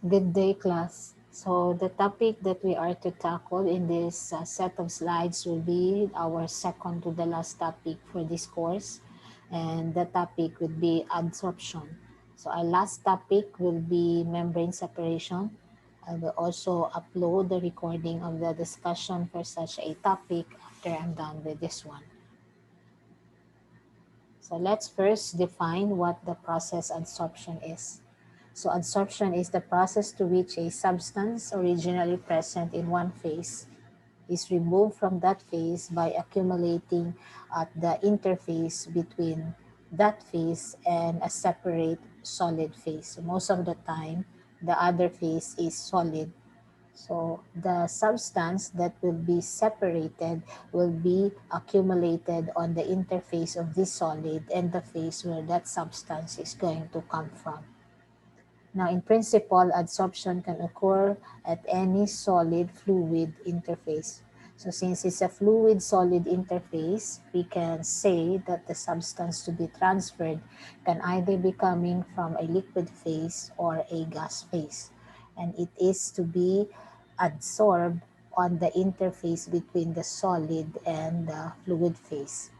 Good day, class. So the topic that we are to tackle in this set of slides will be our second to the last topic for this course. And the topic would be adsorption. So our last topic will be membrane separation. I will also upload the recording of the discussion for such a topic after I'm done with this one. So let's first define what the process adsorption is. So adsorption is the process to which a substance originally present in one phase is removed from that phase by accumulating at the interface between that phase and a separate solid phase. So most of the time, the other phase is solid. So the substance that will be separated will be accumulated on the interface of this solid and the phase where that substance is going to come from. Now, in principle, adsorption can occur at any solid-fluid interface. So since it's a fluid-solid interface, we can say that the substance to be transferred can either be coming from a liquid phase or a gas phase. And it is to be adsorbed on the interface between the solid and the fluid phase.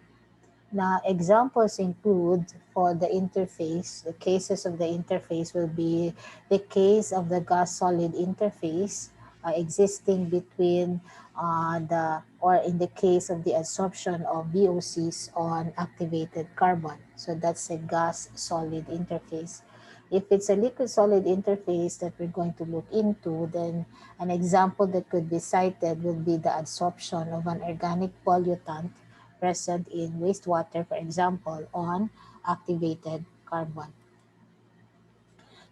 Now, examples include for the interface, the cases of the interface will be the case of the gas-solid interface existing between or in the case of the adsorption of VOCs on activated carbon. So that's a gas-solid interface. If it's a liquid-solid interface that we're going to look into, then an example that could be cited would be the adsorption of an organic pollutant present in wastewater, for example, on activated carbon.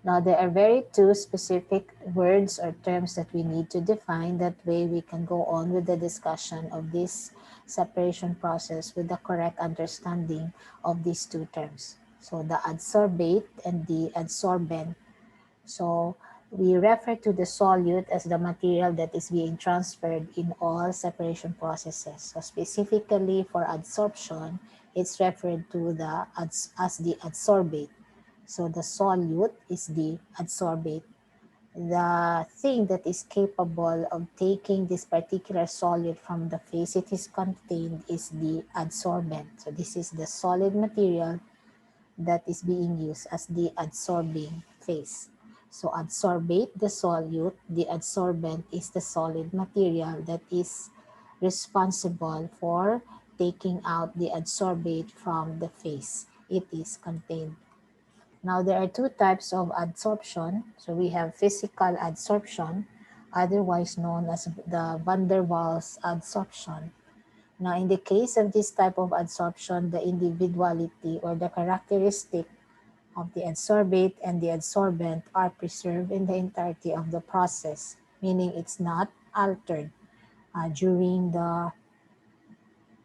Now, there are very two specific words or terms that we need to define. That way, we can go on with the discussion of this separation process with the correct understanding of these two terms. So, the adsorbate and the adsorbent. So we refer to the solute as the material that is being transferred in all separation processes. So specifically for adsorption, it's referred to as the adsorbate. So the solute is the adsorbate. The thing that is capable of taking this particular solute from the phase it is contained is the adsorbent. So this is the solid material that is being used as the adsorbing phase. So adsorbate the solute, the adsorbent is the solid material that is responsible for taking out the adsorbate from the phase it is contained. Now there are two types of adsorption. So we have physical adsorption, otherwise known as the van der Waals adsorption. Now, in the case of this type of adsorption, the individuality or the characteristic of the adsorbate and the adsorbent are preserved in the entirety of the process, meaning it's not altered during the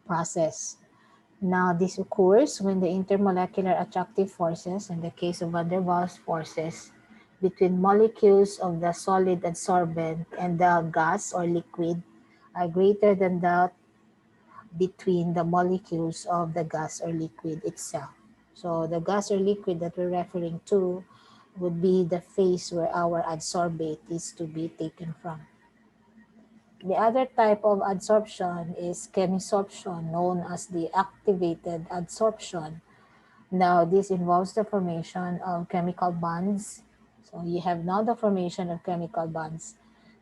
process. Now, this occurs when the intermolecular attractive forces, in the case of van der Waals forces, between molecules of the solid adsorbent and the gas or liquid are greater than that between the molecules of the gas or liquid itself. So the gas or liquid that we're referring to would be the phase where our adsorbate is to be taken from. The other type of adsorption is chemisorption, known as the activated adsorption. Now, this involves the formation of chemical bonds. So you have now the formation of chemical bonds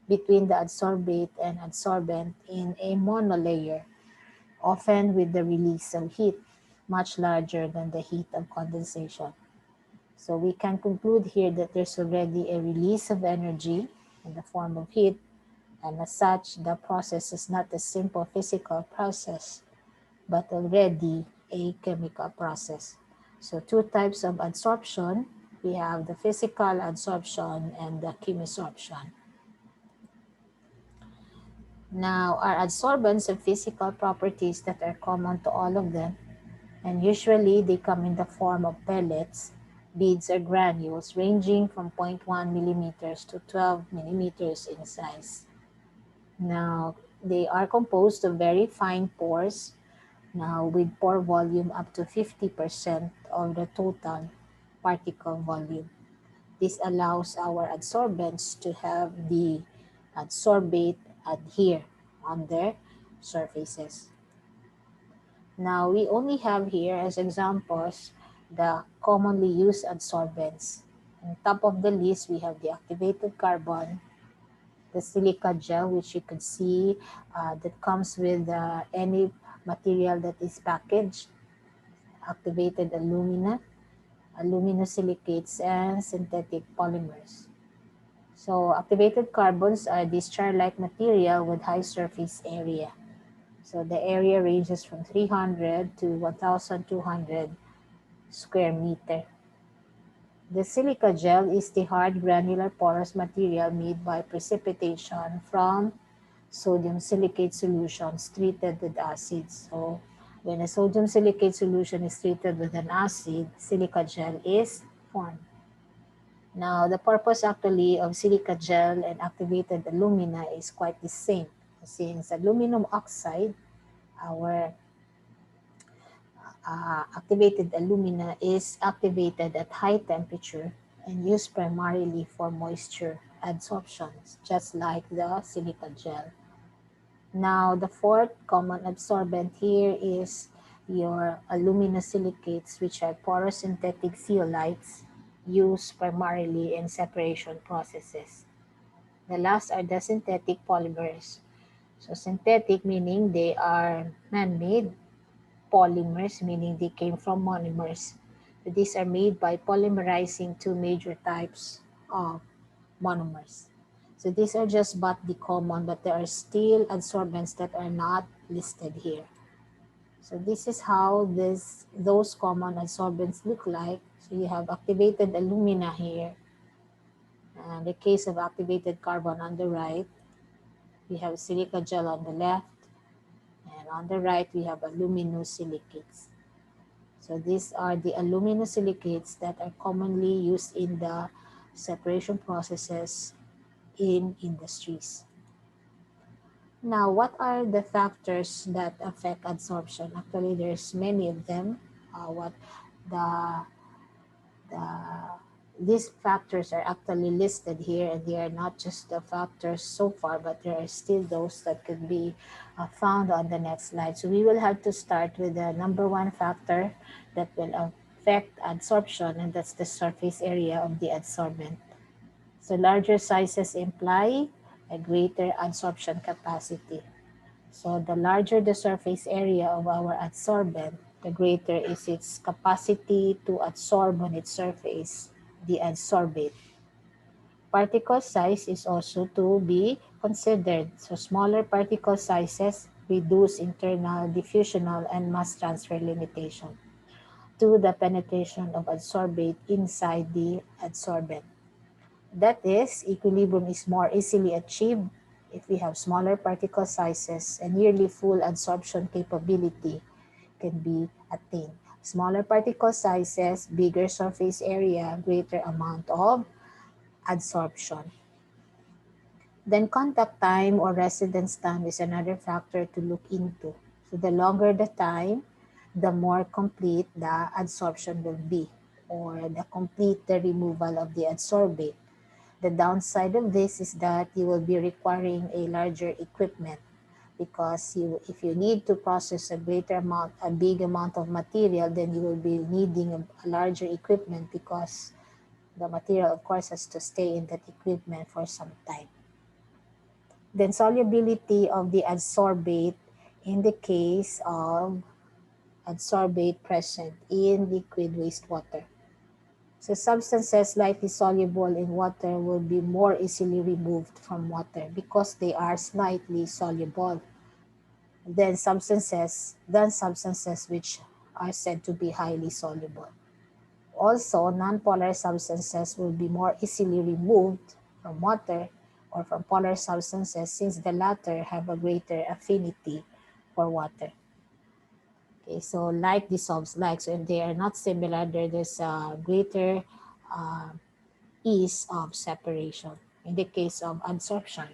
between the adsorbate and adsorbent in a monolayer, often with the release of heat, much larger than the heat of condensation. So we can conclude here that there's already a release of energy in the form of heat, and as such, the process is not a simple physical process, but already a chemical process. So two types of adsorption. We have the physical adsorption and the chemisorption. Now, our adsorbents have physical properties that are common to all of them, and usually they come in the form of pellets, beads, or granules ranging from zero point 0.1 millimeters to 12 millimeters in size. Now, they are composed of very fine pores, now with pore volume up to 50% of the total particle volume. This allows our adsorbents to have the adsorbate adhere on their surfaces. Now, we only have here as examples the commonly used adsorbents. On top of the list, we have the activated carbon, the silica gel, which you could see that comes with any material that is packaged, activated alumina, aluminosilicates, and synthetic polymers. So activated carbons are discharge-like material with high surface area. So the area ranges from 300 to 1,200 square meter. The silica gel is the hard granular porous material made by precipitation from sodium silicate solutions treated with acids. So when a sodium silicate solution is treated with an acid, silica gel is formed. Now, the purpose actually of silica gel and activated alumina is quite the same. Since aluminum oxide, our activated alumina is activated at high temperature and used primarily for moisture adsorption, just like the silica gel. Now, the fourth common absorbent here is your aluminosilicates, which are porous synthetic zeolites used primarily in separation processes. The last are the synthetic polymers. So synthetic meaning they are man-made, polymers meaning they came from monomers. So these are made by polymerizing two major types of monomers. So these are just but the common, but there are still adsorbents that are not listed here. So this is how those common adsorbents look like. So you have activated alumina here. And the case of activated carbon on the right, we have silica gel on the left, and on the right we have aluminosilicates. So these are the aluminosilicates that are commonly used in the separation processes in industries. Now, what are the factors that affect adsorption? Actually, there's many of them. What the these factors are actually listed here, and they are not just the factors so far, but there are still those that could be found on the next slide. So we will have to start with the number one factor that will affect adsorption, and that's the surface area of the adsorbent. So larger sizes imply a greater adsorption capacity. So the larger the surface area of our adsorbent, the greater is its capacity to adsorb on its surface the adsorbate. Particle size is also to be considered. So smaller particle sizes reduce internal diffusional and mass transfer limitation to the penetration of adsorbate inside the adsorbent. That is, equilibrium is more easily achieved if we have smaller particle sizes, and nearly full adsorption capability can be attained. Smaller particle sizes, bigger surface area, greater amount of adsorption. Then contact time or residence time is another factor to look into. So the longer the time, the more complete the adsorption will be, or the complete the removal of the adsorbate. The downside of this is that you will be requiring a larger equipment, because if you need to process a big amount of material, then you will be needing a larger equipment, because the material, of course, has to stay in that equipment for some time. Then solubility of the adsorbate in the case of adsorbate present in liquid wastewater. So substances lightly soluble in water will be more easily removed from water because they are slightly soluble than substances which are said to be highly soluble. Also, nonpolar substances will be more easily removed from water or from polar substances, since the latter have a greater affinity for water. Okay, so like dissolves like. So if they are not similar, there's a greater ease of separation. In the case of adsorption,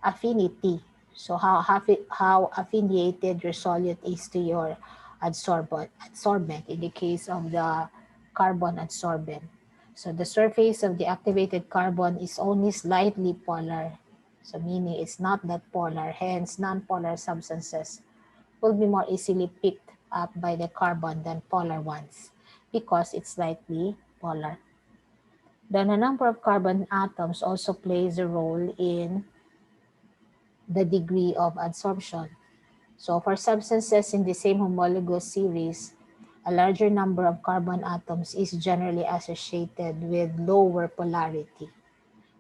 affinity. So how affiliated your solute is to your adsorbent. In the case of the carbon adsorbent, So the surface of the activated carbon is only slightly polar. So meaning it's not that polar, hence non-polar substances will be more easily picked up by the carbon than polar ones because it's slightly polar. Then the number of carbon atoms also plays a role in the degree of adsorption. So for substances in the same homologous series, a larger number of carbon atoms is generally associated with lower polarity.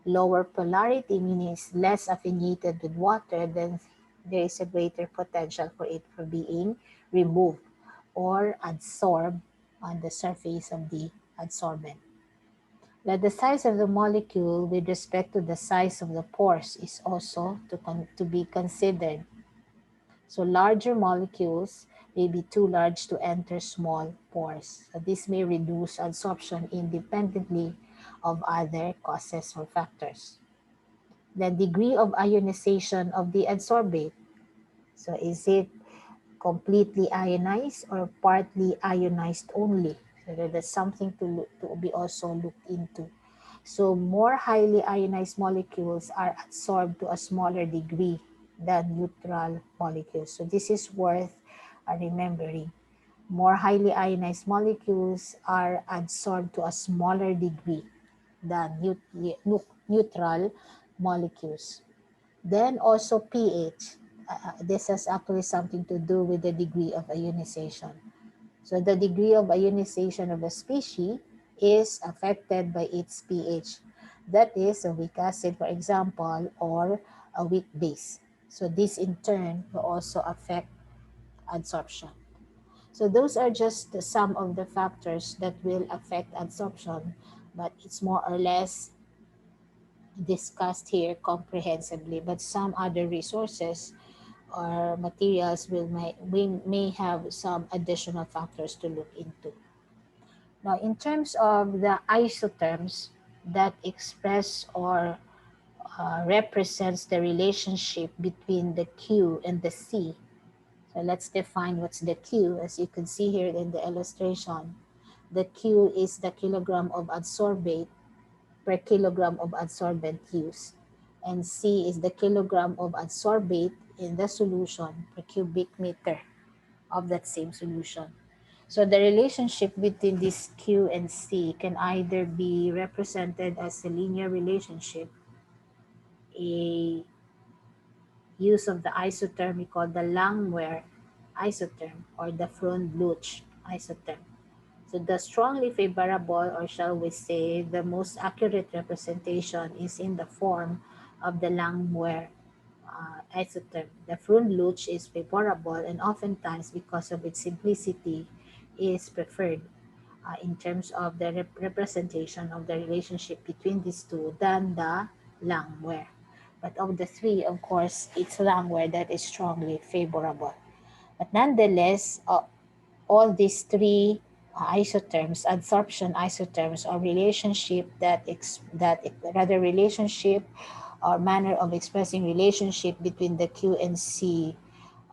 Lower polarity means less affinited with water, then there is a greater potential for it for being removed or adsorbed on the surface of the adsorbent. Now, the size of the molecule with respect to the size of the pores is also to be considered. So larger molecules may be too large to enter small pores. So this may reduce adsorption independently of other causes or factors. The degree of ionization of the adsorbate. So is it completely ionized or partly ionized only? So that's something to be also looked into. So more highly ionized molecules are adsorbed to a smaller degree than neutral molecules. So this is worth remembering. More highly ionized molecules are adsorbed to a smaller degree than neutral molecules. Then also pH. This has actually something to do with the degree of ionization. So the degree of ionization of a species is affected by its pH. That is a weak acid, for example, or a weak base. So this in turn will also affect adsorption. So those are just some of the factors that will affect adsorption, but it's more or less discussed here comprehensively. But some other resources or materials we may have some additional factors to look into. Now, in terms of the isotherms that express or represents the relationship between the Q and the C. So let's define what's the Q. As you can see here in the illustration, the Q is the kilogram of adsorbate per kilogram of adsorbent used. And C is the kilogram of adsorbate in the solution per cubic meter of that same solution. So the relationship between this Q and C can either be represented as a linear relationship, a use of the isotherm we call the Langmuir isotherm or the Freund-Luch isotherm. So the strongly favorable, or shall we say, the most accurate representation is in the form of the Langmuir isotherm. The Freund-Luch is favorable and oftentimes because of its simplicity is preferred in terms of the representation of the relationship between these two than the Langmuir. But of the three, of course, it's Langmuir that is strongly favorable. But nonetheless, all these three isotherms, adsorption isotherms, or relationship rather relationship or manner of expressing relationship between the Q and C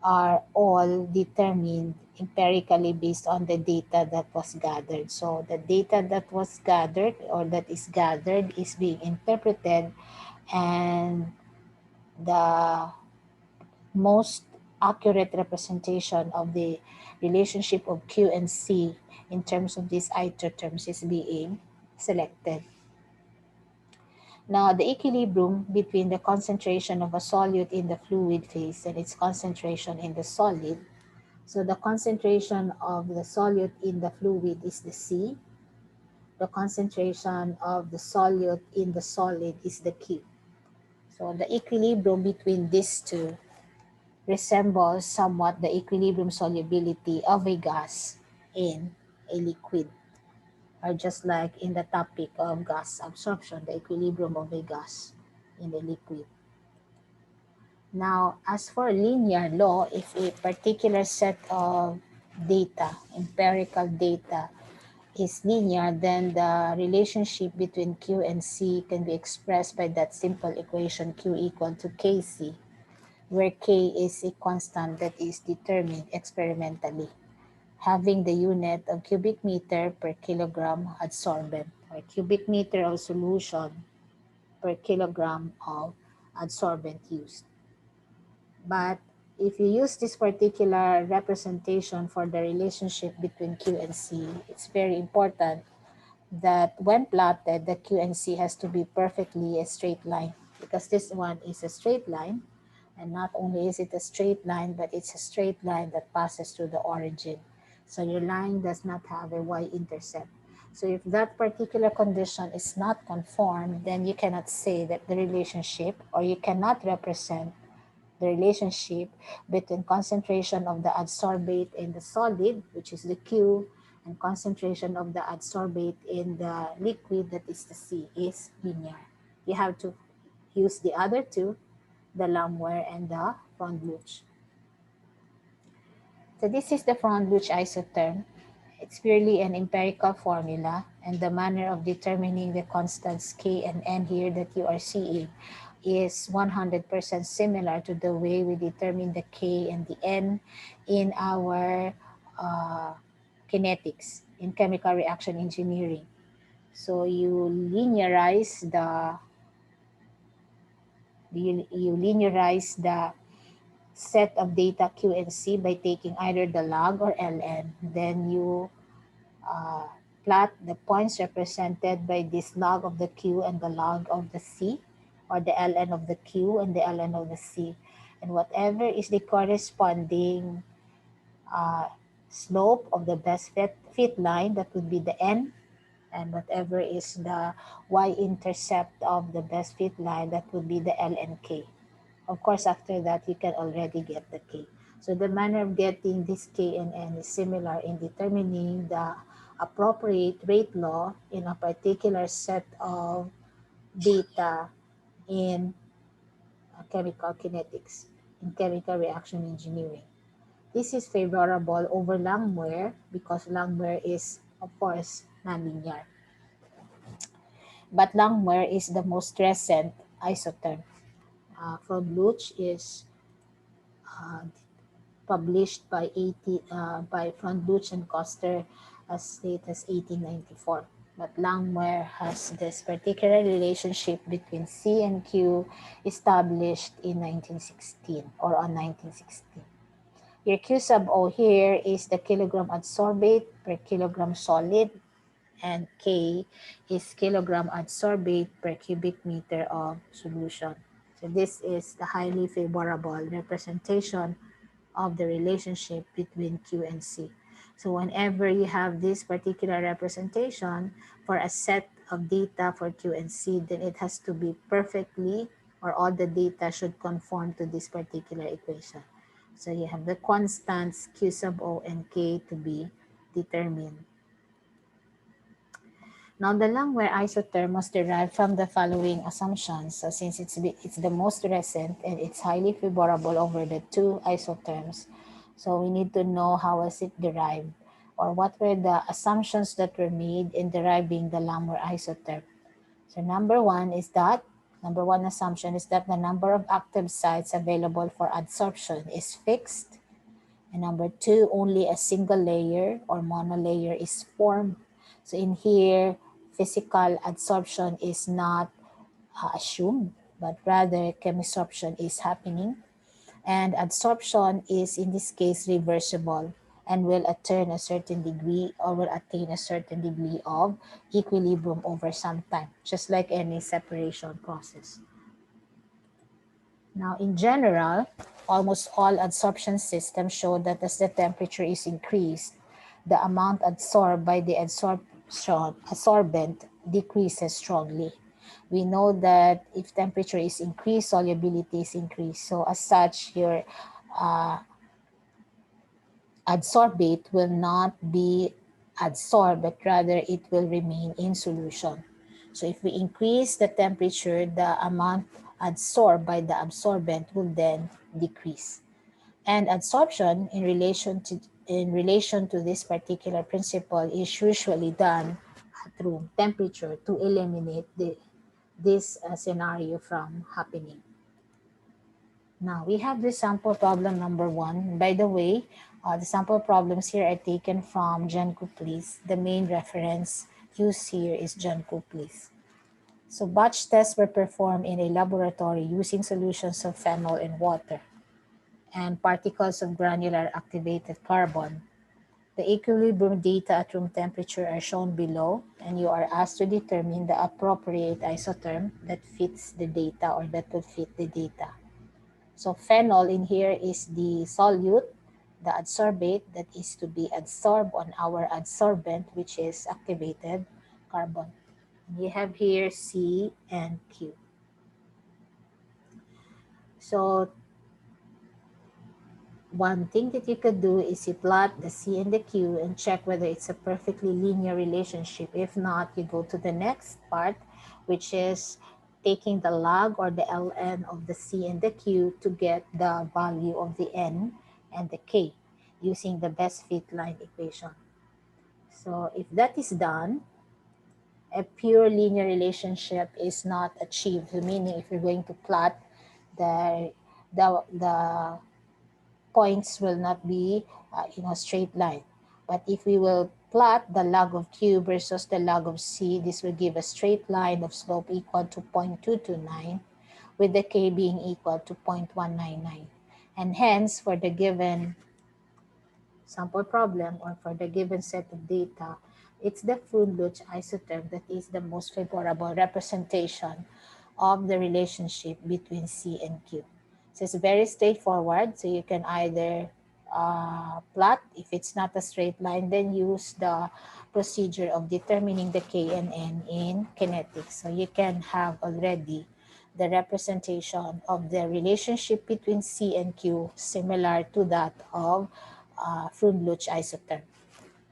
are all determined empirically based on the data that was gathered. So the data that was gathered or that is gathered is being interpreted, and the most accurate representation of the relationship of Q and C in terms of these isotherms is being selected. Now, the equilibrium between the concentration of a solute in the fluid phase and its concentration in the solid. So the concentration of the solute in the fluid is the C. The concentration of the solute in the solid is the Q. So the equilibrium between these two resembles somewhat the equilibrium solubility of a gas in a liquid, or just like in the topic of gas absorption, the equilibrium of a gas in a liquid. Now, as for linear law, if a particular set of data, empirical data, is linear, then the relationship between Q and C can be expressed by that simple equation Q equal to Kc, where K is a constant that is determined experimentally, having the unit of cubic meter per kilogram adsorbent or per cubic meter of solution per kilogram of adsorbent used. But if you use this particular representation for the relationship between Q and C, it's very important that when plotted, the Q and C has to be perfectly a straight line, because this one is a straight line, and not only is it a straight line, but it's a straight line that passes through the origin. So your line does not have a y-intercept. So if that particular condition is not conformed, then you cannot say that the relationship, or you cannot represent the relationship between concentration of the adsorbate in the solid, which is the Q, and concentration of the adsorbate in the liquid, that is the C, is linear. You have to use the other two, the Lamware and the Front-Luch. So this is the Front-Luch isotherm. It's purely an empirical formula, and the manner of determining the constants K and N here that you are seeing is 100% similar to the way we determine the K and the N in our kinetics, in chemical reaction engineering. So you linearize the set of data Q and C by taking either the log or ln. Then you plot the points represented by this log of the Q and the log of the C, or the ln of the Q and the ln of the C. And whatever is the corresponding slope of the best fit line, that would be the N, and whatever is the y-intercept of the best fit line, that would be the L and K. Of course, after that, you can already get the K. So the manner of getting this K and N is similar in determining the appropriate rate law in a particular set of data in chemical kinetics, in chemical reaction engineering. This is favorable over Langmuir because Langmuir is, of course, nonlinear. But Langmuir is the most recent isotherm. From Luch is published by Front-Luch and Koster as late as 1894. But Langmuir has this particular relationship between C and Q established in 1916 or on 1916. Your Q sub O here is the kilogram adsorbate per kilogram solid, and K is kilogram adsorbate per cubic meter of solution. So this is the highly favorable representation of the relationship between Q and C. So whenever you have this particular representation for a set of data for Q and C, then it has to be perfectly, or all the data should conform to this particular equation. So you have the constants Q sub O and K to be determined. Now, the Langmuir isotherm was derived from the following assumptions. So since it's the most recent and it's highly favorable over the two isotherms, so we need to know how was it derived, or what were the assumptions that were made in deriving the Langmuir isotherm. So number one assumption is that the number of active sites available for adsorption is fixed. And number two, only a single layer or monolayer is formed. So in here, physical adsorption is not assumed, but rather chemisorption is happening. And adsorption is, in this case, reversible and will attain a certain degree, or will attain a certain degree of equilibrium over some time, just like any separation process. Now, in general, almost all adsorption systems show that as the temperature is increased, the amount adsorbed by the adsorbent decreases strongly. We know that if temperature is increased, solubility is increased. So as such, your adsorbate will not be adsorbed, but rather it will remain in solution. So if we increase the temperature, the amount adsorbed by the absorbent will then decrease. And adsorption in relation to this particular principle is usually done at room temperature to eliminate this scenario from happening. Now we have the sample problem number 1. By the way, the sample problems here are taken from John Copley's, the main reference used here is John Copley's. So batch tests were performed in a laboratory using solutions of phenol and water and particles of granular activated carbon. The equilibrium data at room temperature are shown below, and you are asked to determine the appropriate isotherm that fits the data or that will fit the data. So phenol in here is the solute, the adsorbate that is to be adsorbed on our adsorbent, which is activated carbon. You have here C and Q. So one thing that you could do is you plot the C and the Q and check whether it's a perfectly linear relationship. If not, you go to the next part, which is taking the log or the ln of the C and the Q to get the value of the N and the K using the best fit line equation. So if that is done, a pure linear relationship is not achieved, meaning if you're going to plot the points will not be in a straight line. But if we will plot the log of Q versus the log of C, this will give a straight line of slope equal to 0.229 with the K being equal to 0.199. And hence, for the given sample problem or for the given set of data, it's the Freundlich isotherm that is the most favorable representation of the relationship between C and Q. So it's very straightforward. So you can either plot. If it's not a straight line, then use the procedure of determining the K and N in kinetics. So you can have already the representation of the relationship between C and Q similar to that of Freundlich isotherm.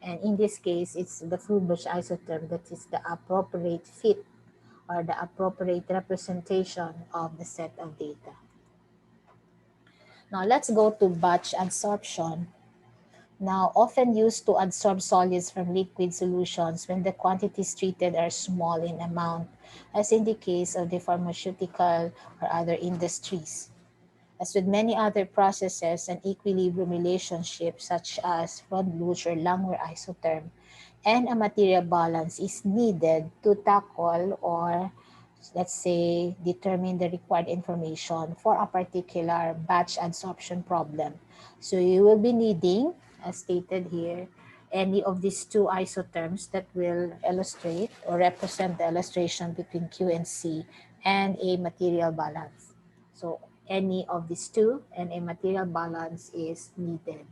And in this case, it's the Freundlich isotherm that is the appropriate fit or the appropriate representation of the set of data. Now let's go to batch adsorption. Now often used to adsorb solids from liquid solutions when the quantities treated are small in amount, as in the case of the pharmaceutical or other industries. As with many other processes, an equilibrium relationship such as Freundlich or Langmuir isotherm and a material balance is needed to tackle or let's say determine the required information for a particular batch adsorption problem. So you will be needing, as stated here, any of these two isotherms that will illustrate or represent the illustration between Q and C and a material balance. So any of these two and a material balance is needed.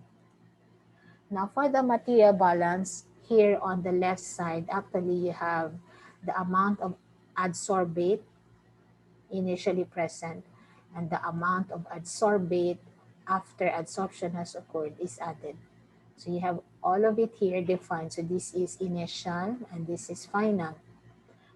Now for the material balance, here on the left side, actually you have the amount of adsorbate initially present and the amount of adsorbate after adsorption has occurred is added. So you have all of it here defined. So this is initial and this is final.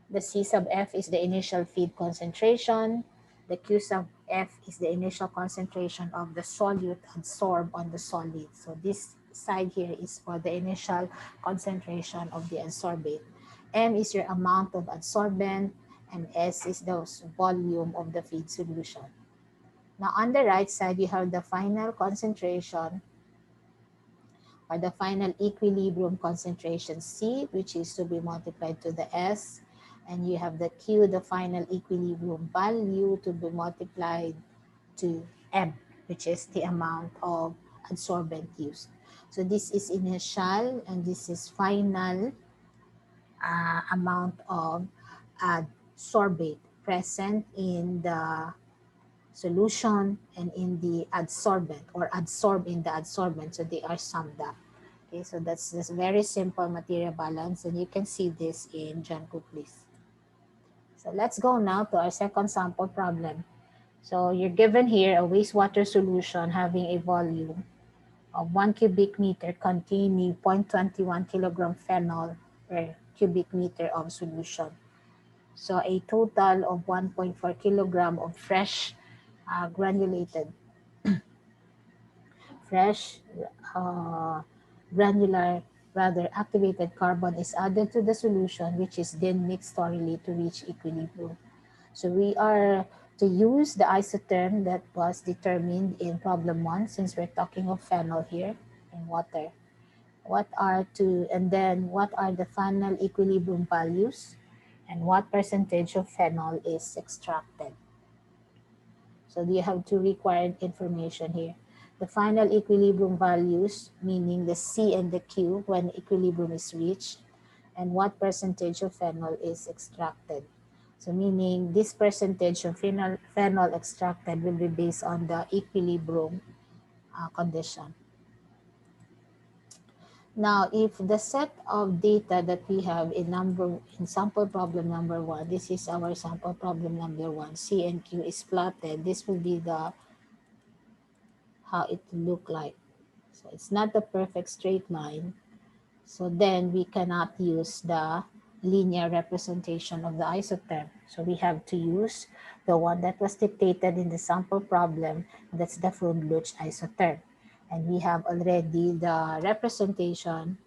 The C sub F is the initial feed concentration. The Q sub F is the initial concentration of the solute adsorbed on the solid. So this side here is for the initial concentration of the adsorbate. M is your amount of adsorbent, and S is the volume of the feed solution. Now on the right side, you have the final concentration or the final equilibrium concentration C, which is to be multiplied to the S, and you have the Q, the final equilibrium value, to be multiplied to M, which is the amount of adsorbent used. So this is initial and this is final amount of adsorbate present in the solution and in the adsorbent or adsorbed in the adsorbent. So they are summed up. Okay, so that's this very simple material balance, and you can see this in John Copley's. So let's go now to our second sample problem. So you're given here a wastewater solution having a volume of 1 cubic meter containing 0.21 kilogram phenol per cubic meter of solution. So a total of 1.4 kilogram of fresh granulated granular activated carbon is added to the solution, which is then mixed thoroughly to reach equilibrium. So we are to use the isotherm that was determined in problem 1, since we're talking of phenol here in water. and then what are the final equilibrium values, and what percentage of phenol is extracted. So you have two required information here. The final equilibrium values, meaning the C and the Q when equilibrium is reached, and what percentage of phenol is extracted. So meaning this percentage of phenol extracted will be based on the equilibrium condition. Now, if the set of data that we have in sample problem number 1, this is our sample problem number 1, C and Q is plotted, this will be the how it look like. So it's not the perfect straight line. So then we cannot use the linear representation of the isotherm. So we have to use the one that was dictated in the sample problem. That's the Freund-Luch isotherm. And we have already the representation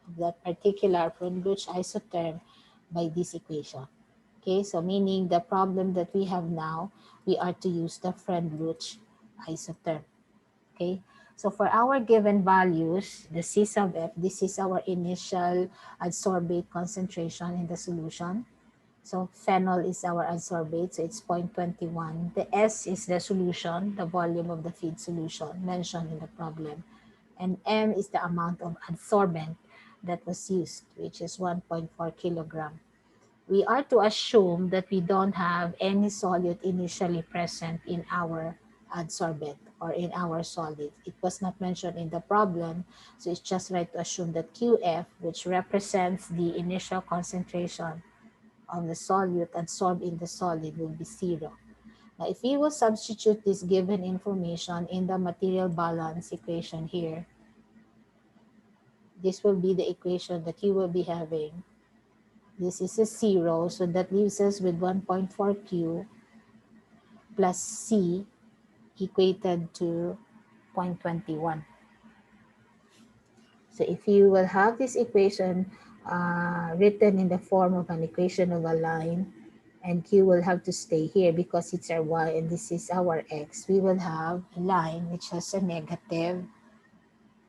of that particular Freund-Luch isotherm by this equation. Okay, so meaning the problem that we have now, we are to use the Freund-Luch isotherm. Okay, so for our given values, the C sub F, this is our initial adsorbate concentration in the solution. So phenol is our adsorbate, so it's 0.21. The S is the solution, the volume of the feed solution mentioned in the problem. And M is the amount of adsorbent that was used, which is 1.4 kilogram. We are to assume that we don't have any solute initially present in our adsorbent or in our solid. It was not mentioned in the problem, so it's just right to assume that QF, which represents the initial concentration of the solute adsorbed in the solid, will be 0. Now, if we will substitute this given information in the material balance equation here, this will be the equation that you will be having. This is a 0, so that leaves us with 1.4Q plus C equated to 0.21. So if you will have this equation written in the form of an equation of a line, and Q will have to stay here because it's our Y and this is our X, we will have a line which has a negative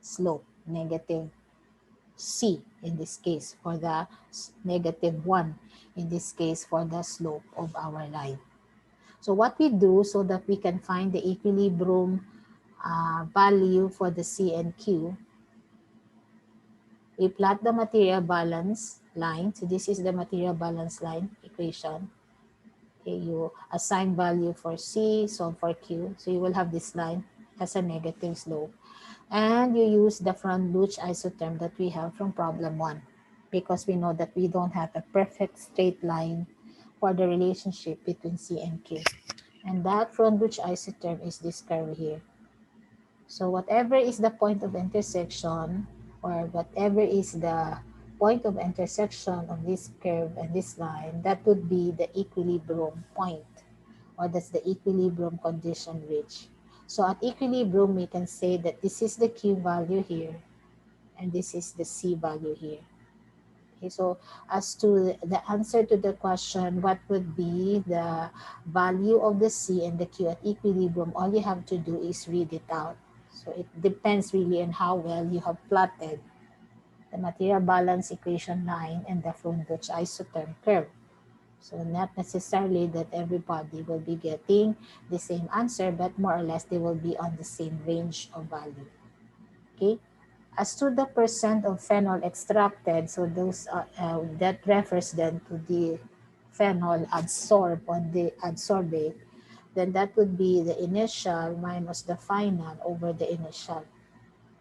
slope, negative C in this case for the negative 1 in this case for the slope of our line. So what we do so that we can find the equilibrium value for the C and Q, we plot the material balance line. So this is the material balance line equation. Okay, you assign value for C, so for Q. So you will have this line has a negative slope. And you use the Freund-Luch isotherm that we have from problem 1 because we know that we don't have a perfect straight line for the relationship between C and Q. And that Freund-Luch isotherm is this curve here. So whatever is the point of intersection, or whatever is the point of intersection of this curve and this line, that would be the equilibrium point, or that's the equilibrium condition reached. So at equilibrium, we can say that this is the Q value here, and this is the C value here. Okay, so as to the answer to the question, what would be the value of the C and the Q at equilibrium, all you have to do is read it out. So it depends really on how well you have plotted the material balance equation line and the Freund-Luch isotherm curve. So not necessarily that everybody will be getting the same answer, but more or less they will be on the same range of value. Okay. As to the percent of phenol extracted, so those that refers then to the phenol adsorbed on the adsorbate, then that would be the initial minus the final over the initial.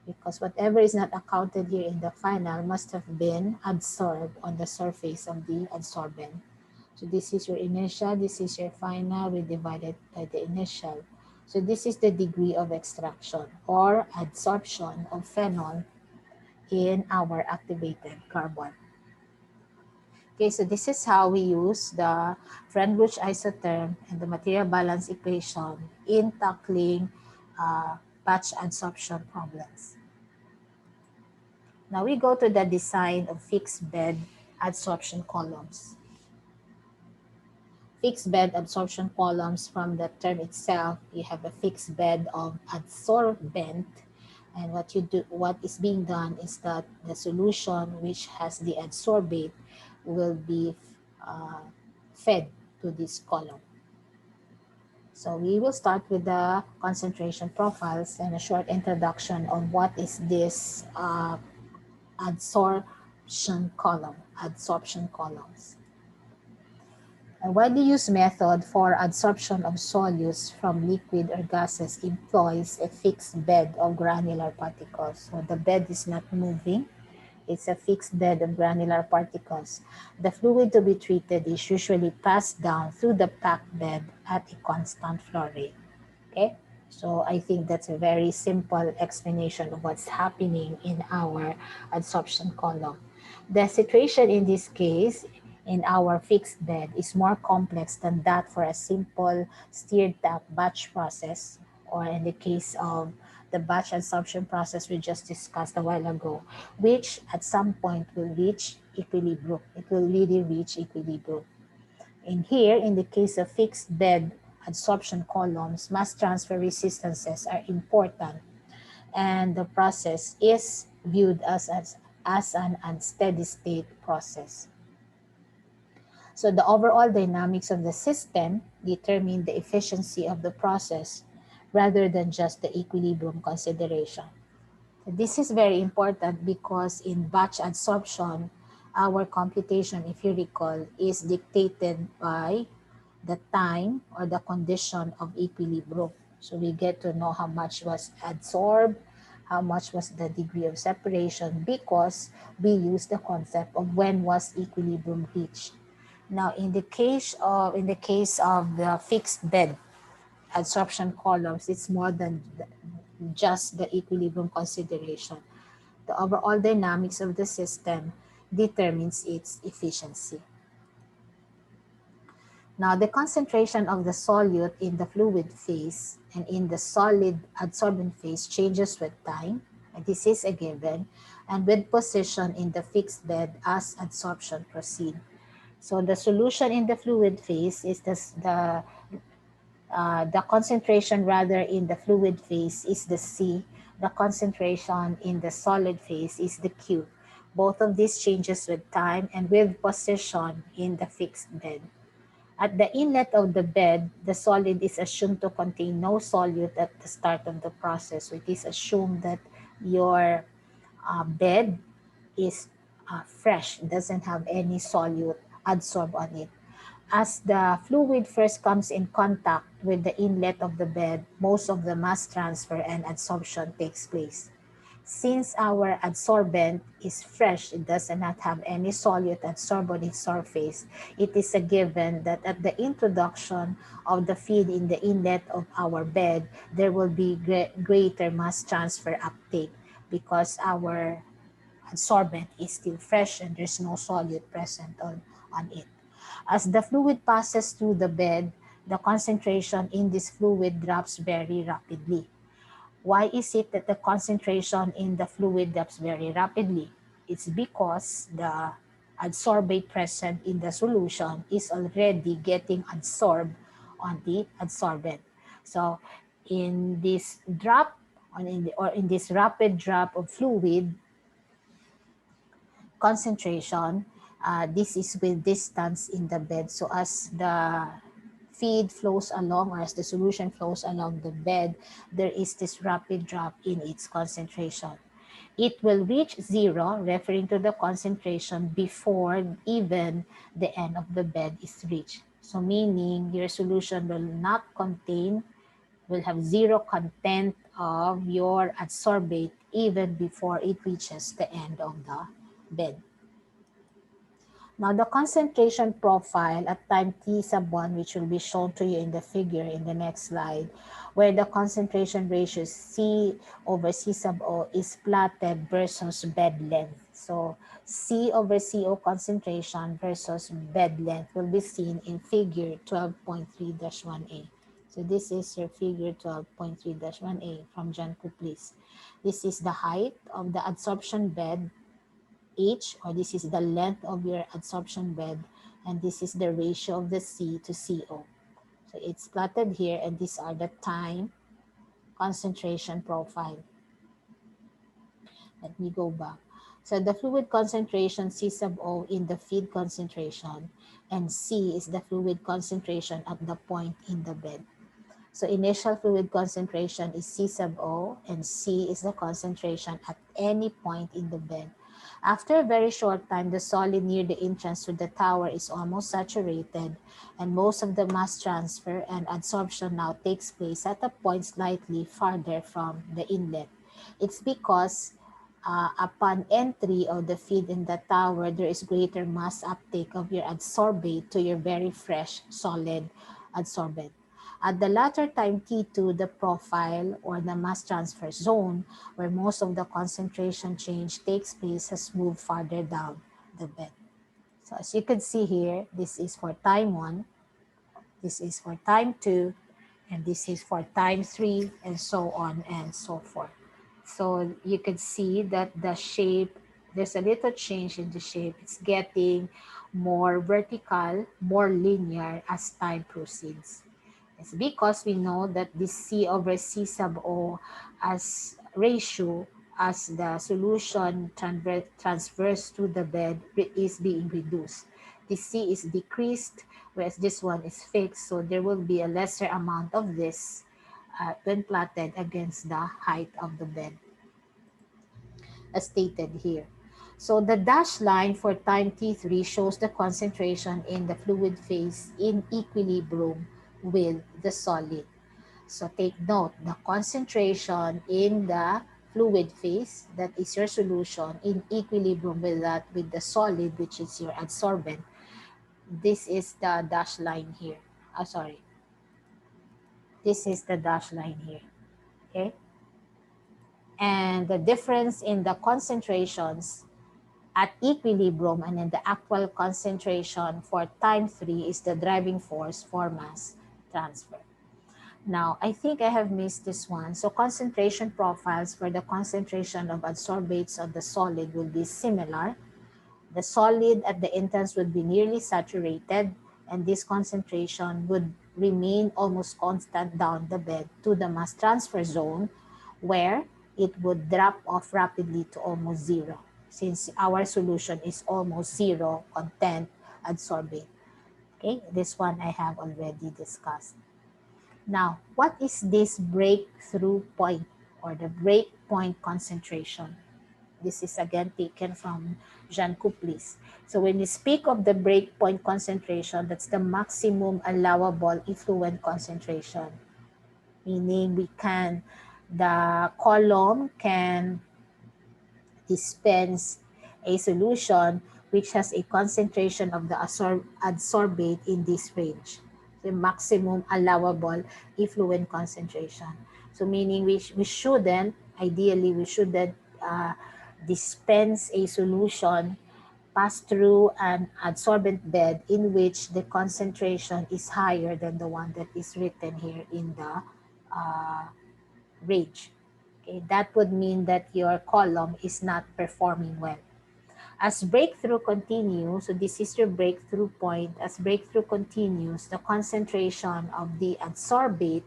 Because whatever is not accounted here in the final must have been adsorbed on the surface of the adsorbent. So this is your initial, this is your final, we divided by the initial. So this is the degree of extraction or adsorption of phenol in our activated carbon. Okay, so this is how we use the Freund-Luch isotherm and the material balance equation in tackling batch adsorption problems. Now we go to the design of fixed bed adsorption columns. Fixed bed absorption columns, from the term itself, you have a fixed bed of adsorbent, And what is being done is that the solution which has the adsorbate will be fed to this column. So we will start with the concentration profiles and a short introduction on what is this adsorption column, adsorption columns. A widely used method for adsorption of solutes from liquid or gases employs a fixed bed of granular particles. So the bed is not moving. It's a fixed bed of granular particles. The fluid to be treated is usually passed down through the packed bed at a constant flow rate. Okay? So I think that's a very simple explanation of what's happening in our adsorption column. The situation in this case, in our fixed bed, is more complex than that for a simple stirred tap batch process, or in the case of the batch adsorption process we just discussed a while ago, which at some point will reach equilibrium. It will really reach equilibrium. In here, in the case of fixed bed adsorption columns, mass transfer resistances are important, and the process is viewed as an unsteady state process. So the overall dynamics of the system determine the efficiency of the process rather than just the equilibrium consideration. This is very important because in batch adsorption, our computation, if you recall, is dictated by the time or the condition of equilibrium. So we get to know how much was adsorbed, how much was the degree of separation, because we use the concept of when was equilibrium reached. Now, in the case of the fixed bed adsorption columns, it's more than just the equilibrium consideration. The overall dynamics of the system determines its efficiency. Now, the concentration of the solute in the fluid phase and in the solid adsorbent phase changes with time, and this is a given, and with position in the fixed bed as adsorption proceeds. So the solution in the fluid phase is the concentration rather in the fluid phase is the C. The concentration in the solid phase is the Q. Both of these changes with time and with position in the fixed bed. At the inlet of the bed, the solid is assumed to contain no solute at the start of the process. So it is assumed that your bed is fresh, it doesn't have any solute adsorbed on it. As the fluid first comes in contact with the inlet of the bed, most of the mass transfer and adsorption takes place. Since our adsorbent is fresh, it does not have any solute adsorbed on its surface, it is a given that at the introduction of the feed in the inlet of our bed, there will be greater mass transfer uptake because our adsorbent is still fresh and there's no solute present on it. As the fluid passes through the bed, the concentration in this fluid drops very rapidly. Why is it that the concentration in the fluid drops very rapidly? It's because the adsorbate present in the solution is already getting adsorbed on the adsorbent. So in this drop, in this rapid drop of fluid concentration, this is with distance in the bed. So as the feed flows along, or as the solution flows along the bed, there is this rapid drop in its concentration. It will reach zero, referring to the concentration before even the end of the bed is reached. So meaning your solution will have zero content of your adsorbate even before it reaches the end of the bed. Now, the concentration profile at time t sub 1, which will be shown to you in the figure in the next slide, where the concentration ratio C over C sub O is plotted versus bed length. So, C over CO concentration versus bed length will be seen in figure 12.3-1A. So, this is your figure 12.3-1A from John Kuplis. This is the height of the adsorption bed H, or this is the length of your adsorption bed, and this is the ratio of the C to CO. So it's plotted here, and these are the time concentration profile. Let me go back. So the fluid concentration C sub O in the feed concentration, and C is the fluid concentration at the point in the bed. So initial fluid concentration is C sub O, and C is the concentration at any point in the bed. After a very short time, the solid near the entrance to the tower is almost saturated, and most of the mass transfer and adsorption now takes place at a point slightly farther from the inlet. It's because upon entry of the feed in the tower, there is greater mass uptake of your adsorbate to your very fresh solid adsorbent. At the latter time T2, the profile or the mass transfer zone, where most of the concentration change takes place, has moved farther down the bed. So as you can see here, this is for time 1, this is for time 2, and this is for time 3, and so on and so forth. So you can see that the shape, there's a little change in the shape. It's getting more vertical, more linear as time proceeds. It's because we know that this C over C sub O as ratio as the solution transverse to the bed is being reduced. This C is decreased, whereas this one is fixed. So there will be a lesser amount of this when plotted against the height of the bed, as stated here. So the dashed line for time T3 shows the concentration in the fluid phase in equilibrium with the solid. So take note, the concentration in the fluid phase, that is your solution, in equilibrium with that, with the solid, which is your adsorbent. This is the dashed line here. Sorry. This is the dashed line here. Okay. And the difference in the concentrations at equilibrium and in the actual concentration for time 3 is the driving force for mass transfer. Now, I think I have missed this one. So concentration profiles for the concentration of adsorbates of the solid will be similar. The solid at the entrance would be nearly saturated, and this concentration would remain almost constant down the bed to the mass transfer zone, where it would drop off rapidly to almost zero, since our solution is almost zero content adsorbate. Okay, this one I have already discussed. Now, what is this breakthrough point or the break point concentration? This is again taken from Jean Couplis. So when we speak of the break point concentration, that's the maximum allowable effluent concentration. Meaning the column can dispense a solution which has a concentration of the adsorbate in this range, the maximum allowable effluent concentration. So meaning we shouldn't, ideally we shouldn't dispense a solution pass through an adsorbent bed in which the concentration is higher than the one that is written here in the range. Okay, that would mean that your column is not performing well. As breakthrough continues, so this is your breakthrough point, as breakthrough continues, the concentration of the adsorbate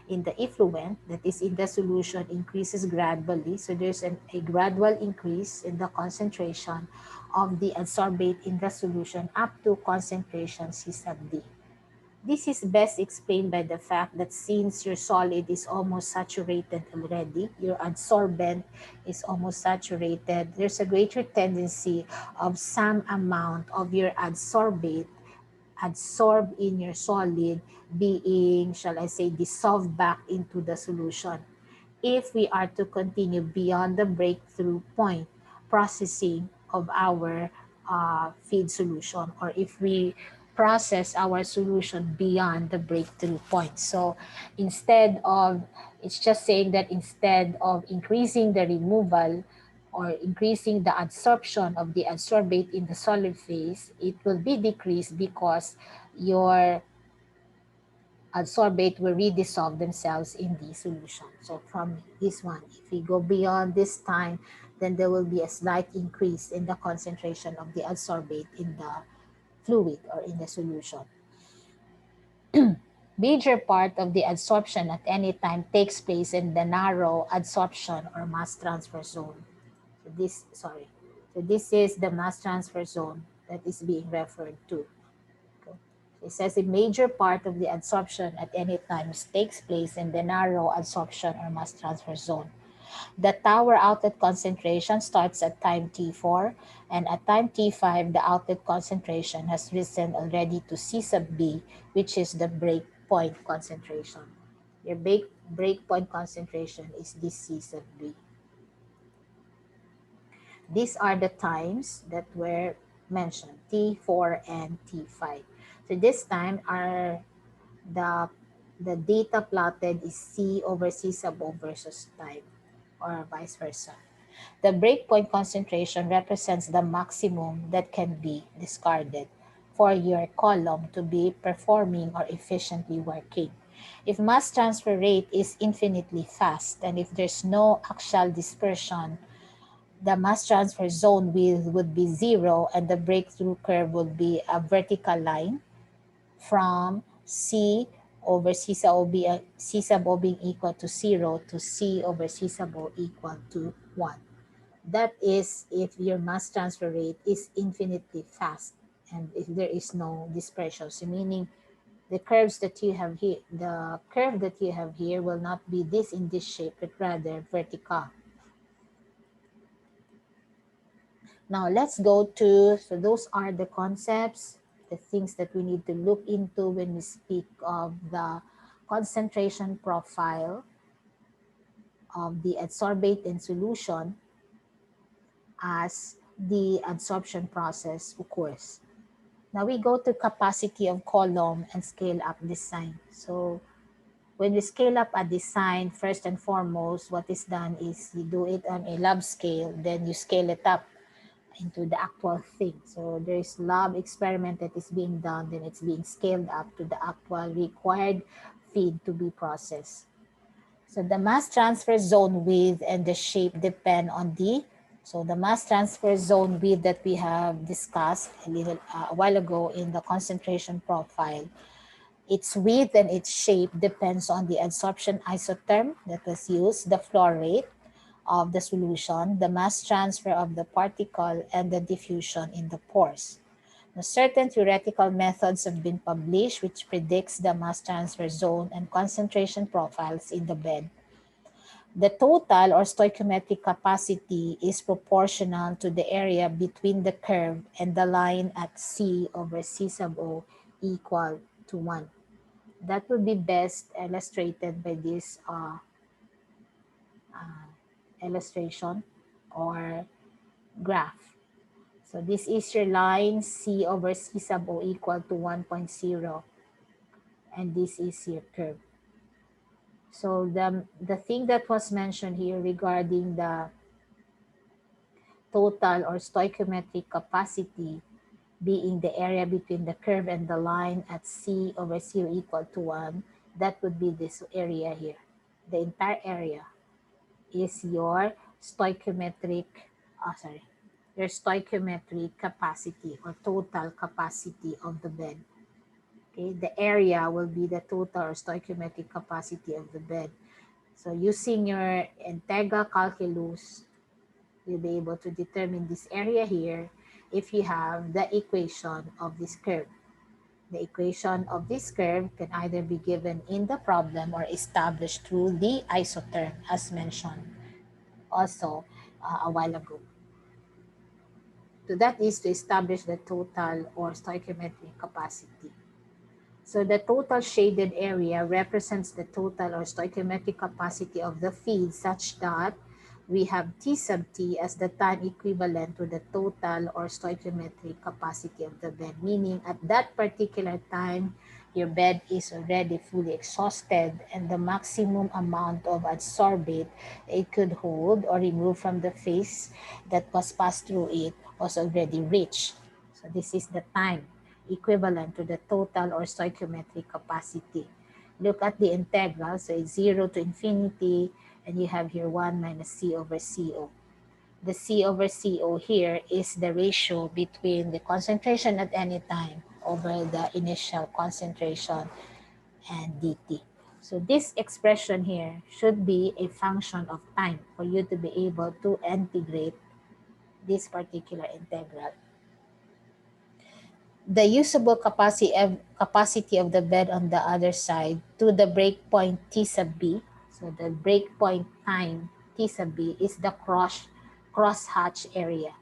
in the effluent, that is in the solution, increases gradually. So there's a gradual increase in the concentration of the adsorbate in the solution up to concentration C sub D. This is best explained by the fact that since your solid is almost saturated already, your adsorbent is almost saturated, there's a greater tendency of some amount of your adsorbate adsorbed in your solid being, shall I say, dissolved back into the solution. If we are to continue beyond the breakthrough point processing of our feed solution, or if we process our solution beyond the breakthrough point. So instead of, it's just saying that instead of increasing the removal or increasing the adsorption of the adsorbate in the solid phase, it will be decreased because your adsorbate will redissolve themselves in the solution. So from this one, if we go beyond this time, then there will be a slight increase in the concentration of the adsorbate in the fluid or in the solution. Major part of the adsorption at any time takes place in the narrow adsorption or mass transfer zone. So this is the mass transfer zone that is being referred to. Okay. It says a major part of the adsorption at any time takes place in the narrow adsorption or mass transfer zone. The tower outlet concentration starts at time T4, and at time T5, the outlet concentration has risen already to C sub B, which is the breakpoint concentration. Your breakpoint concentration is this C sub B. These are the times that were mentioned, T4 and T5. So this time the the data plotted is C over C sub O versus time, or vice versa. The breakpoint concentration represents the maximum that can be discarded for your column to be performing or efficiently working. If mass transfer rate is infinitely fast and if there's no axial dispersion, the mass transfer zone width would be 0 and the breakthrough curve would be a vertical line from C over C sub O being equal to 0 to C over C sub O equal to 1. That is if your mass transfer rate is infinitely fast and if there is no dispersion. So meaning the curves that you have here, the curve that you have here will not be this in this shape, but rather vertical. Now let's go to, so those are the concepts, the things that we need to look into when we speak of the concentration profile of the adsorbate in solution as the adsorption process occurs. Now we go to capacity of column and scale up design. So when we scale up a design, first and foremost, what is done is you do it on a lab scale, then you scale it up into the actual thing. So there is lab experiment that is being done, then it's being scaled up to the actual required feed to be processed. So the mass transfer zone width and the shape depend on the mass transfer zone width that we have discussed a while ago in the concentration profile. Its width and its shape depends on the adsorption isotherm that was used, the flow rate of the solution, the mass transfer of the particle, and the diffusion in the pores. Now, certain theoretical methods have been published which predicts the mass transfer zone and concentration profiles in the bed. The total or stoichiometric capacity is proportional to the area between the curve and the line at C over C sub O equal to 1. That will be best illustrated by this illustration or graph. So this is your line C over C sub O equal to 1.0, and this is your curve. So the thing that was mentioned here regarding the total or stoichiometric capacity being the area between the curve and the line at C over 0 equal to 1, that would be this area here. The entire area is your stoichiometric, your stoichiometric capacity or total capacity of the bed. Okay, the area will be the total or stoichiometric capacity of the bed. So using your integral calculus, you'll be able to determine this area here if you have the equation of this curve. The equation of this curve can either be given in the problem or established through the isotherm as mentioned also a while ago. So that is to establish the total or stoichiometric capacity. So the total shaded area represents the total or stoichiometric capacity of the feed such that we have T sub T as the time equivalent to the total or stoichiometric capacity of the bed, meaning at that particular time, your bed is already fully exhausted and the maximum amount of adsorbate it could hold or remove from the phase that was passed through it was already reached. So this is the time equivalent to the total or stoichiometric capacity. Look at the integral, so it's 0 to infinity, and you have here 1 minus C over CO. The C over CO here is the ratio between the concentration at any time over the initial concentration and dt. So this expression here should be a function of time for you to be able to integrate this particular integral. The usable capacity of the bed on the other side to the breakpoint T sub B. So the breakpoint time T sub B is the crosshatch area.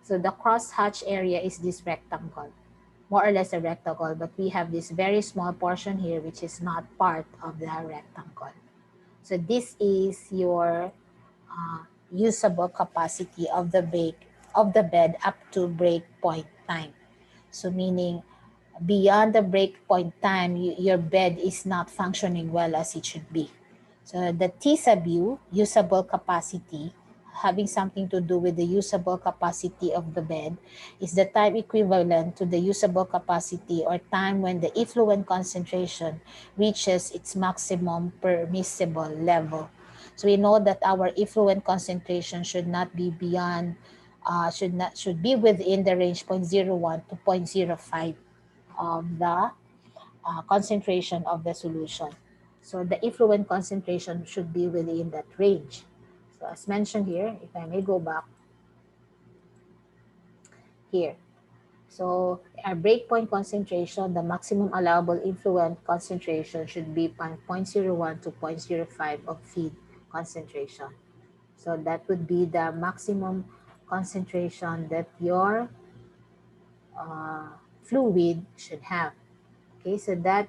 So the crosshatch area is this rectangle, more or less a rectangle, but we have this very small portion here which is not part of the rectangle. So this is your usable capacity of the bed up to breakpoint time. So meaning beyond the breakpoint time, your bed is not functioning well as it should be. So the T sub U, usable capacity, having something to do with the usable capacity of the bed, is the time equivalent to the usable capacity or time when the effluent concentration reaches its maximum permissible level. So we know that our effluent concentration should not be beyond, should be within the range 0.01 to 0.05 of the concentration of the solution. So the effluent concentration should be within that range. So as mentioned here, if I may go back here. So our breakpoint concentration, the maximum allowable effluent concentration should be 0.01 to 0.05 of feed concentration. So that would be the maximum concentration that your fluid should have. Okay, so that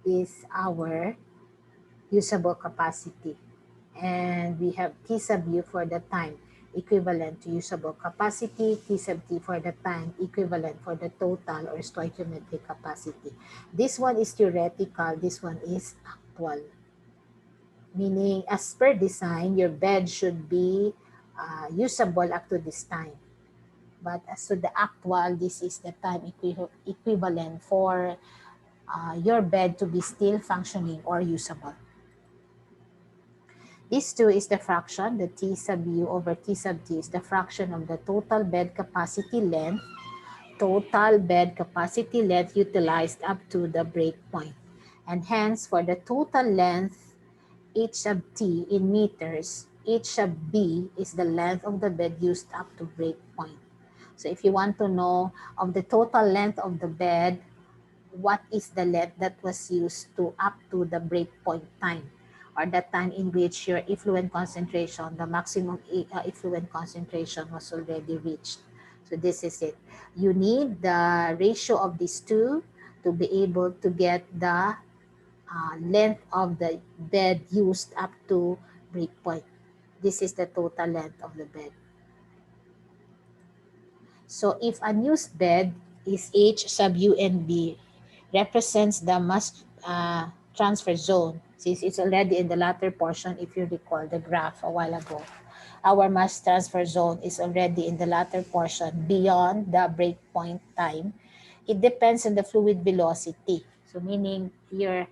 is our usable capacity. And we have T sub U for the time equivalent to usable capacity, T sub T for the time equivalent for the total or stoichiometric capacity. This one is theoretical, this one is actual. Meaning, as per design, your bed should be usable up to this time. But as to the actual, this is the time equivalent for your bed to be still functioning or usable. This 2 is the fraction, the T sub U over T sub T is the fraction of the total bed capacity length utilized up to the breakpoint. And hence, for the total length, H sub T in meters, H sub B is the length of the bed used up to breakpoint. So if you want to know of the total length of the bed, what is the length that was used to up to the breakpoint time, or the time in which your effluent concentration, the maximum effluent concentration was already reached. So this is it. You need the ratio of these two to be able to get the length of the bed used up to breakpoint. This is the total length of the bed. So if unused bed is H sub U and B, represents the mass transfer zone, since it's already in the latter portion. If you recall the graph a while ago, our mass transfer zone is already in the latter portion beyond the breakpoint time. It depends on the fluid velocity. So meaning your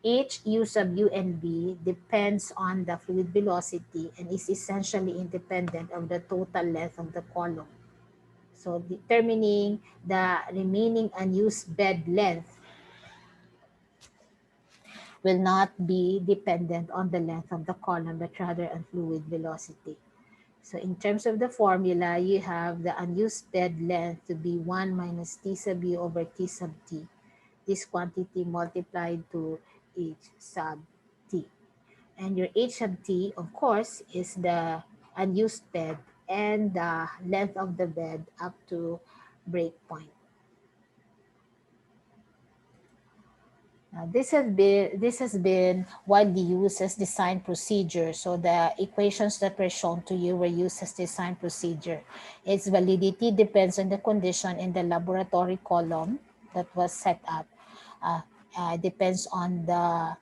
H U sub U and B depends on the fluid velocity and is essentially independent of the total length of the column. So determining the remaining unused bed length will not be dependent on the length of the column, but rather on fluid velocity. So in terms of the formula, you have the unused bed length to be 1 minus T sub U over T sub T. This quantity multiplied to H sub T. And your H sub T, of course, is the unused bed and the length of the bed up to breakpoint. This has been widely used as design procedure. So the equations that were shown to you were used as design procedure. Its validity depends on the condition in the laboratory column that was set up. Depends on the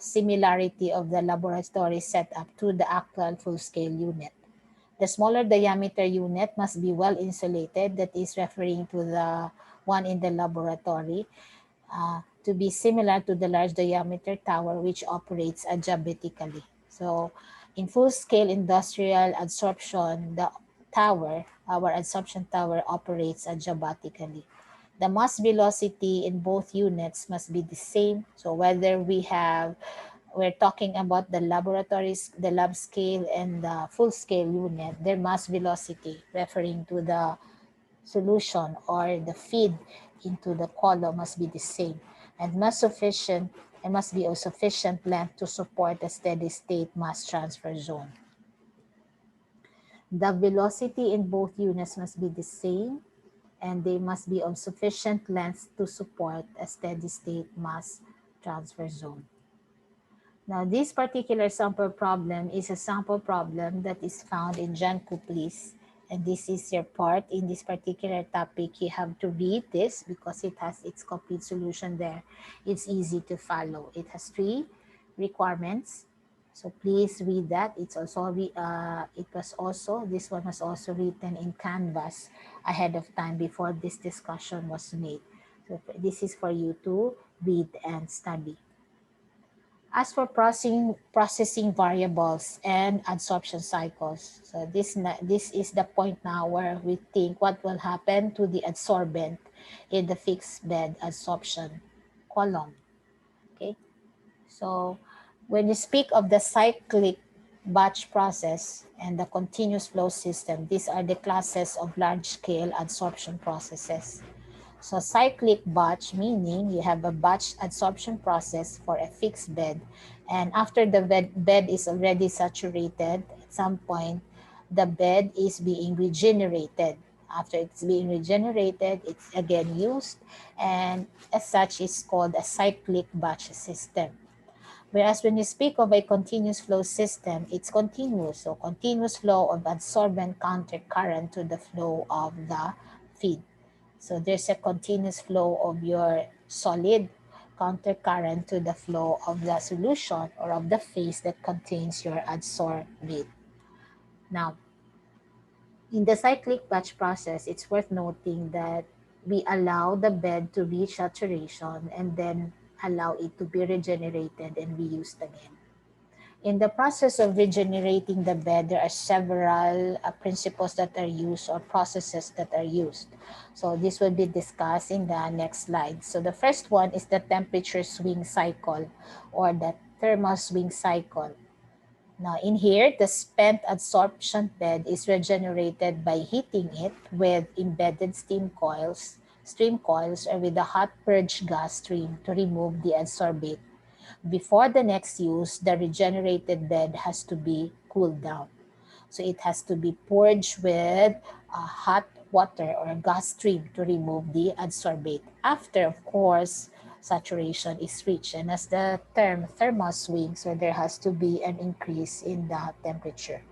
similarity of the laboratory setup to the actual full-scale unit. The smaller diameter unit must be well insulated, that is referring to the one in the laboratory, to be similar to the large diameter tower which operates adiabatically. So in full-scale industrial adsorption, the tower, our adsorption tower, operates adiabatically. The mass velocity in both units must be the same. So whether we have we're talking about the laboratories, the lab scale, and the full-scale unit, their mass velocity, referring to the solution or the feed into the column, must be the same and must be of sufficient length to support a steady state mass transfer zone. The velocity in both units must be the same and they must be of sufficient length to support a steady state mass transfer zone. Now, this particular sample problem is a sample problem that is found in John Copley's, and this is your part in this particular topic. You have to read this because it has its complete solution there. It's easy to follow. It has 3 requirements. So please read that. This one was also written in Canvas ahead of time before this discussion was made. So this is for you to read and study. As for processing variables and adsorption cycles, so this is the point now where we think what will happen to the adsorbent in the fixed bed adsorption column. Okay, so when you speak of the cyclic batch process and the continuous flow system, these are the classes of large-scale adsorption processes. So cyclic batch, meaning you have a batch adsorption process for a fixed bed, and after the bed is already saturated, at some point the bed is being regenerated. After it's being regenerated, it's again used, and as such is called a cyclic batch system. Whereas when you speak of a continuous flow system, it's continuous. So continuous flow of adsorbent counter current to the flow of the feed. So there's a continuous flow of your solid counter current to the flow of the solution or of the phase that contains your adsorbate. Now, in the cyclic batch process, it's worth noting that we allow the bed to reach saturation and then allow it to be regenerated and reused again. In the process of regenerating the bed, there are several principles that are used or processes that are used. So this will be discussed in the next slide. So the first one is the temperature swing cycle or the thermal swing cycle. Now in here, the spent adsorption bed is regenerated by heating it with embedded stream coils or with a hot purge gas stream to remove the adsorbate. Before the next use, the regenerated bed has to be cooled down. So it has to be purged with hot water or a gas stream to remove the adsorbate. After, of course, saturation is reached. And as the term thermal swing, so there has to be an increase in the temperature.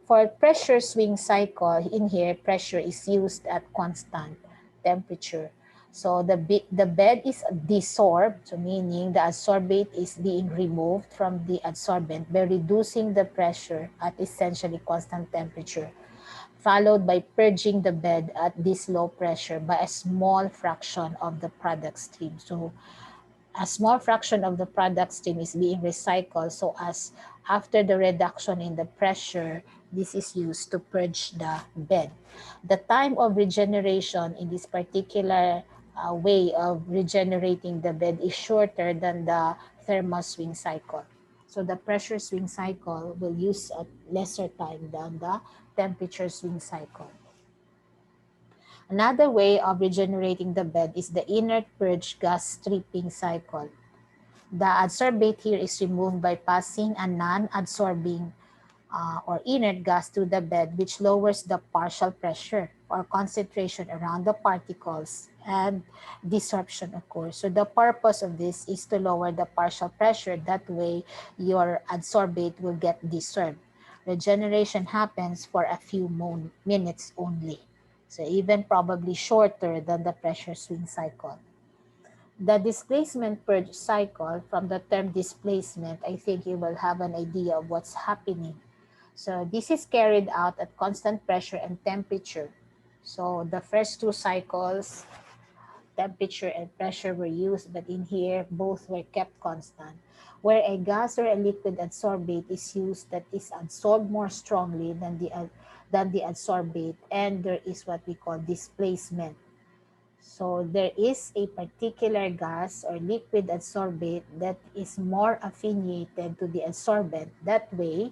For pressure swing cycle, in here, pressure is used at constant temperature. So the bed is desorbed, so meaning the adsorbate is being removed from the adsorbent by reducing the pressure at essentially constant temperature, followed by purging the bed at this low pressure by a small fraction of the product stream. So a small fraction of the product stream is being recycled, so as after the reduction in the pressure, this is used to purge the bed. The time of regeneration in this particular way of regenerating the bed is shorter than the thermal swing cycle. So the pressure swing cycle will use a lesser time than the temperature swing cycle. Another way of regenerating the bed is the inert purge gas stripping cycle. The adsorbate here is removed by passing a non-adsorbing or inert gas through the bed, which lowers the partial pressure or concentration around the particles, and desorption occurs. So the purpose of this is to lower the partial pressure. That way, your adsorbate will get desorbed. Regeneration happens for a few minutes only. So even probably shorter than the pressure swing cycle. The displacement purge cycle, from the term displacement, I think you will have an idea of what's happening. So this is carried out at constant pressure and temperature. So the first 2 cycles, temperature and pressure were used, but in here, both were kept constant. Where a gas or a liquid adsorbate is used that is adsorbed more strongly than the adsorbate, and there is what we call displacement. So there is a particular gas or liquid adsorbate that is more affiniated to the adsorbent. That way,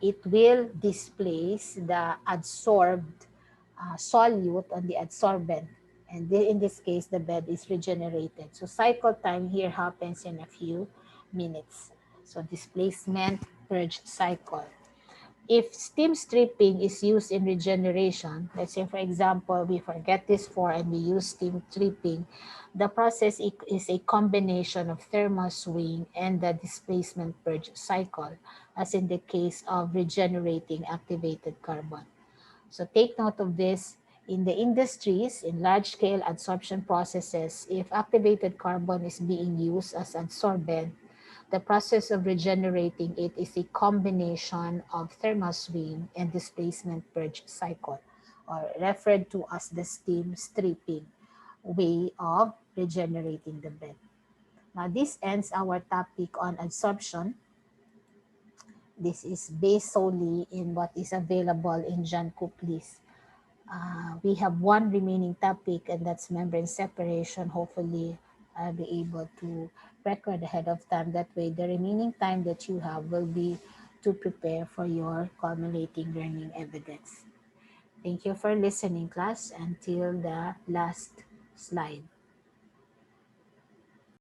it will displace the adsorbed solute on the adsorbent. And in this case, the bed is regenerated. So cycle time here happens in a few minutes. So displacement purge cycle. If steam stripping is used in regeneration, let's say for example, we forget this for and we use steam stripping, the process is a combination of thermal swing and the displacement purge cycle, as in the case of regenerating activated carbon. So take note of this. In the industries, in large-scale adsorption processes, if activated carbon is being used as adsorbent, the process of regenerating it is a combination of thermal swing and displacement purge cycle, or referred to as the steam stripping way of regenerating the bed. Now, this ends our topic on adsorption. This is based solely in what is available in John Copley's. We have one remaining topic, and that's membrane separation. Hopefully, I'll be able to record ahead of time. That way, the remaining time that you have will be to prepare for your culminating learning evidence. Thank you for listening, class, until the last slide.